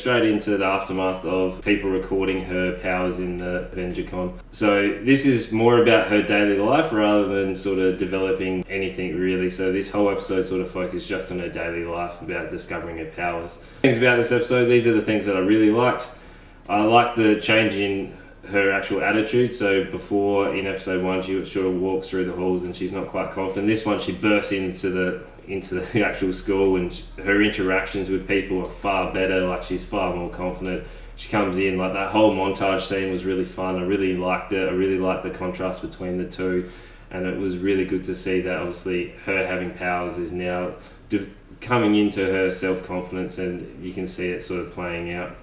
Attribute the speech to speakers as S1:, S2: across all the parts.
S1: straight into the aftermath of people recording her powers in the AvengerCon. So this is more about her daily life rather than sort of developing anything really. So this whole episode sort of focused just on her daily life, about discovering her powers. Things about this episode, these are the things that I really liked. I like the change in her actual attitude. So before, in episode 1, she sort of walks through the halls and she's not quite confident. This one, she bursts into the actual school, and her interactions with people are far better. Like, she's far more confident. She comes in, like, that whole montage scene was really fun. I really liked it. I really liked the contrast between the two, and it was really good to see that obviously her having powers is now coming into her self-confidence, and you can see it sort of playing out.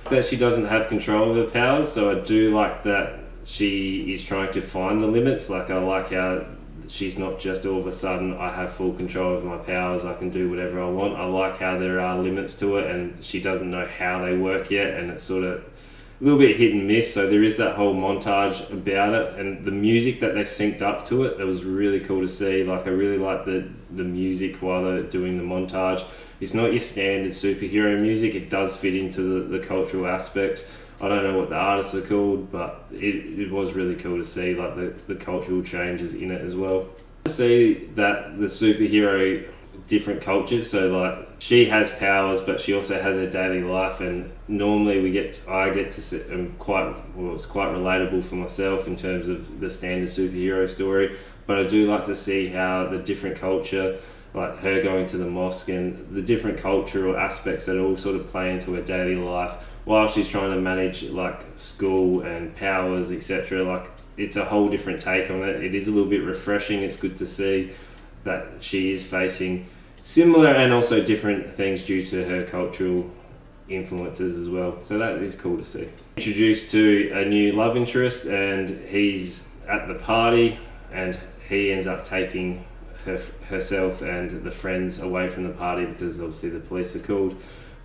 S1: That she doesn't have control of her powers, so I do like that she is trying to find the limits. Like, I like how she's not just all of a sudden, I have full control of my powers, I can do whatever I want. I like how there are limits to it, and she doesn't know how they work yet, and it's sort of a little bit hit and miss. So there is that whole montage about it, and the music that they synced up to it, that was really cool to see. Like, I really like the music while they're doing the montage. It's not your standard superhero music, it does fit into the cultural aspect. I don't know what the artists are called, but it was really cool to see, like, the cultural changes in it as well. To see that the superhero, different cultures, so like, she has powers, but she also has her daily life, and normally I get to see, it's quite relatable for myself in terms of the standard superhero story, but I do like to see how the different culture, like her going to the mosque, and the different cultural aspects that all sort of play into her daily life while she's trying to manage, like, school and powers, etc. Like, it's a whole different take on it. It is a little bit refreshing. It's good to see that she is facing similar and also different things due to her cultural influences as well. So that is cool to see. Introduced to a new love interest, and he's at the party, and he ends up taking herself and the friends away from the party because obviously the police are called.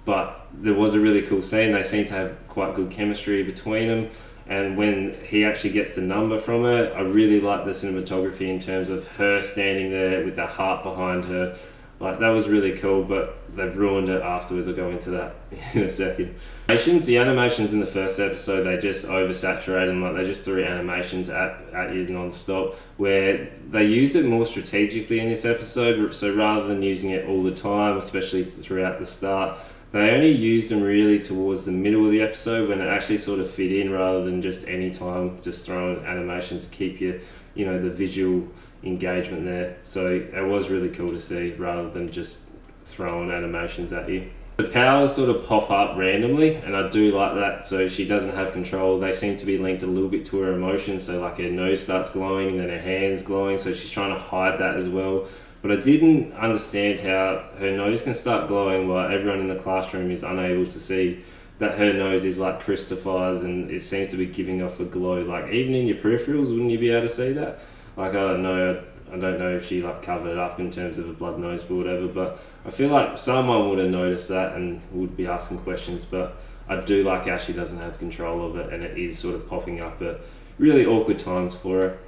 S1: But there was a really cool scene. They seem to have quite good chemistry between them, and when he actually gets the number from her, I really like the cinematography in terms of her standing there with the heart behind her. Like, that was really cool, but they've ruined it afterwards. I'll go into that in a second. The animations in the first episode, they just oversaturated them. Like, they just threw animations at you non-stop, where they used it more strategically in this episode. So rather than using it all the time, especially throughout the start, they only used them really towards the middle of the episode, when it actually sort of fit in, rather than just any time just throwing animations to keep you, the visual engagement there. So it was really cool to see, rather than just throwing animations at you. The powers sort of pop up randomly, and I do like that. So she doesn't have control. They seem to be linked a little bit to her emotions. So, like, her nose starts glowing and then her hands glowing, so she's trying to hide that as well. But I didn't understand how her nose can start glowing while everyone in the classroom is unable to see that her nose is like Christopher's, and it seems to be giving off a glow. Like, even in your peripherals, wouldn't you be able to see that? Like, I don't know if she, like, covered it up in terms of a blood nose or whatever, but I feel like someone would have noticed that and would be asking questions. But I do like how she doesn't have control of it, and it is sort of popping up at really awkward times for her.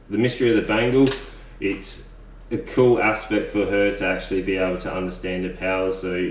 S1: The mystery of the Bangle, it's a cool aspect for her to actually be able to understand her powers. So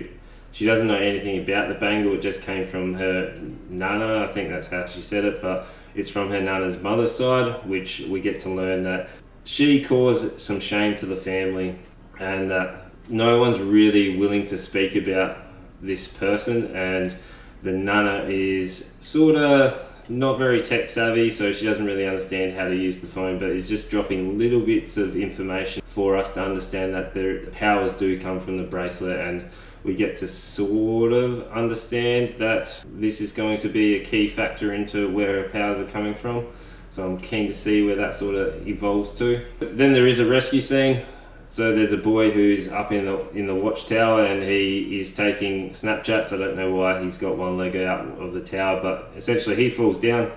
S1: she doesn't know anything about the Bangle. It just came from her nana, I think that's how she said it, but it's from her nana's mother's side, which we get to learn that she caused some shame to the family, and that no one's really willing to speak about this person, and the nana is sort of not very tech savvy, so she doesn't really understand how to use the phone, but is just dropping little bits of information for us to understand that their powers do come from the bracelet, and we get to sort of understand that this is going to be a key factor into where her powers are coming from. So I'm keen to see where that sort of evolves to. Then there is a rescue scene. So there's a boy who's up in the watchtower, and he is taking Snapchats. I don't know why he's got one leg out of the tower, but essentially he falls down.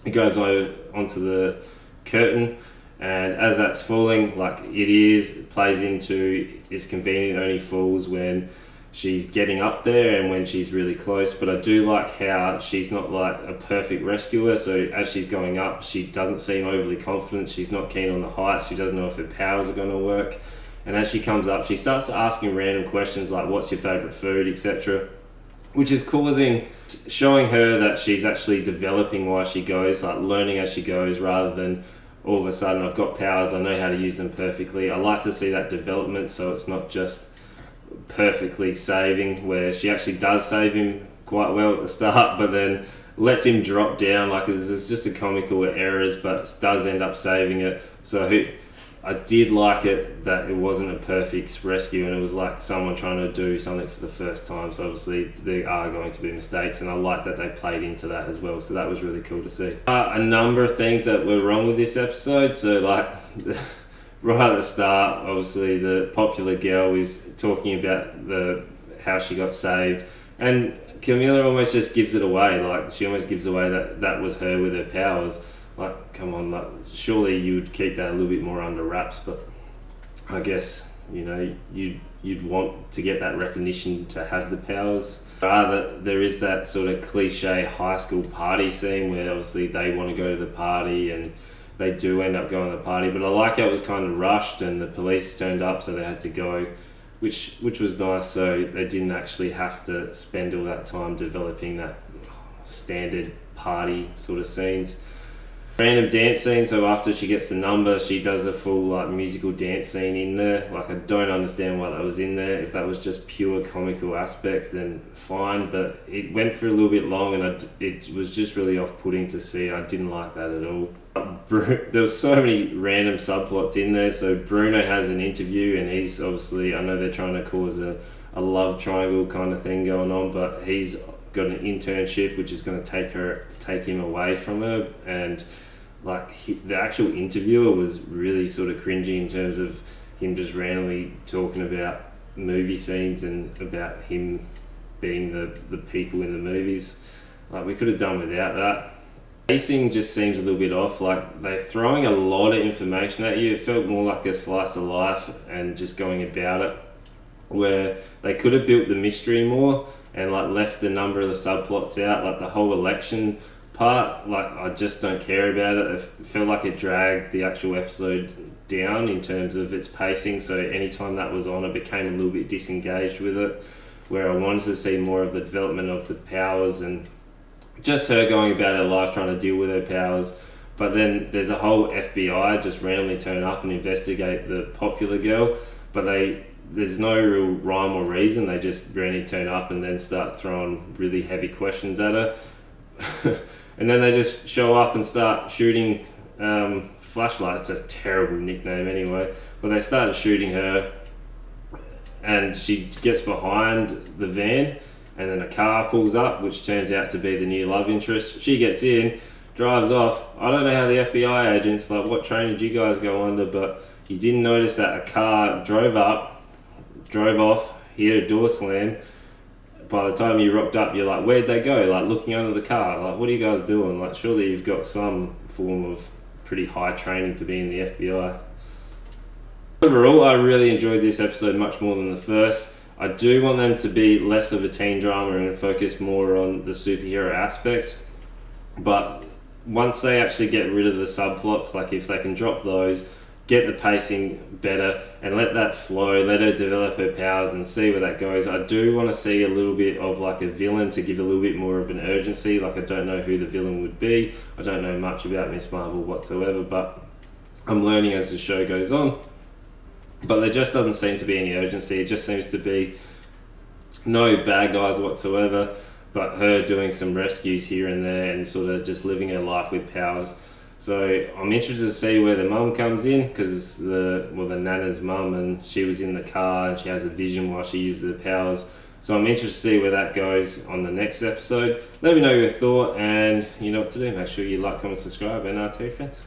S1: He grabs onto the curtain, and as that's falling, like, it plays into, it's convenient, only falls when she's getting up there and when she's really close. But I do like how she's not like a perfect rescuer, so as she's going up, she doesn't seem overly confident. She's not keen on the heights. She doesn't know if her powers are going to work. And as she comes up, she starts asking random questions like, what's your favourite food, etc. which is showing her that she's actually developing while she goes, like learning as she goes, rather than all of a sudden I've got powers, I know how to use them perfectly. I like to see that development, so it's not just perfectly saving, where she actually does save him quite well at the start, but then lets him drop down. Like it's just a comical errors, but does end up saving it. So I did like it that it wasn't a perfect rescue, and it was like someone trying to do something for the first time. So obviously there are going to be mistakes, and I like that they played into that as well. So that was really cool to see. A number of things that were wrong with this episode. So like right at the start, obviously the popular girl is talking about how she got saved, and Camilla almost just gives it away. Like she almost gives away that was her with her powers. Like, come on, like, surely you would keep that a little bit more under wraps, but I guess, you know, you'd want to get that recognition to have the powers. There is that sort of cliche high school party scene where obviously they want to go to the party and they do end up going to the party, but I like how it was kind of rushed and the police turned up, so they had to go, which was nice, so they didn't actually have to spend all that time developing that standard party sort of scenes. Random dance scene, so after she gets the number, she does a full like musical dance scene in there. Like I don't understand why that was in there. If that was just pure comical aspect, then fine, but it went for a little bit long and it was just really off-putting to see. I didn't like that at all. There was so many random subplots in there. So Bruno has an interview and he's obviously, I know they're trying to cause a love triangle kind of thing going on, but he's got an internship which is going to take him away from her, and like the actual interviewer was really sort of cringy in terms of him just randomly talking about movie scenes and about him being the people in the movies. Like we could have done without that. Pacing just seems a little bit off. Like they're throwing a lot of information at you. It felt more like a slice of life and just going about it, where they could have built the mystery more and like left the number of the subplots out, like the whole election part. Like I just don't care about it. It felt like it dragged the actual episode down in terms of its pacing, so anytime that was on I became a little bit disengaged with it, where I wanted to see more of the development of the powers and just her going about her life trying to deal with her powers. But then there's a whole FBI just randomly turn up and investigate the popular girl, but there's no real rhyme or reason. They just randomly turn up and then start throwing really heavy questions at her. And then they just show up and start shooting flashlights. It's a terrible nickname anyway. But they started shooting her and she gets behind the van and then a car pulls up, which turns out to be the new love interest. She gets in, drives off. I don't know how the FBI agents, like what train did you guys go under, but you didn't notice that a car drove off, heard a door slam. By the time you rocked up, you're like, where'd they go? Like looking under the car, like what are you guys doing? Like surely you've got some form of pretty high training to be in the FBI. Overall, I really enjoyed this episode much more than the first. I do want them to be less of a teen drama and focus more on the superhero aspect, but once they actually get rid of the subplots, like if they can drop those, get the pacing better and let that flow, let her develop her powers and see where that goes. I do want to see a little bit of like a villain to give a little bit more of an urgency. Like I don't know who the villain would be. I don't know much about Miss Marvel whatsoever, but I'm learning as the show goes on. But there just doesn't seem to be any urgency. It just seems to be no bad guys whatsoever, but her doing some rescues here and there and sort of just living her life with powers. So I'm interested to see where the mum comes in, because the Nana's mum, and she was in the car and she has a vision while she uses her powers. So I'm interested to see where that goes on the next episode. Let me know your thought, and you know what to do. Make sure you like, comment, subscribe, and tell your friends.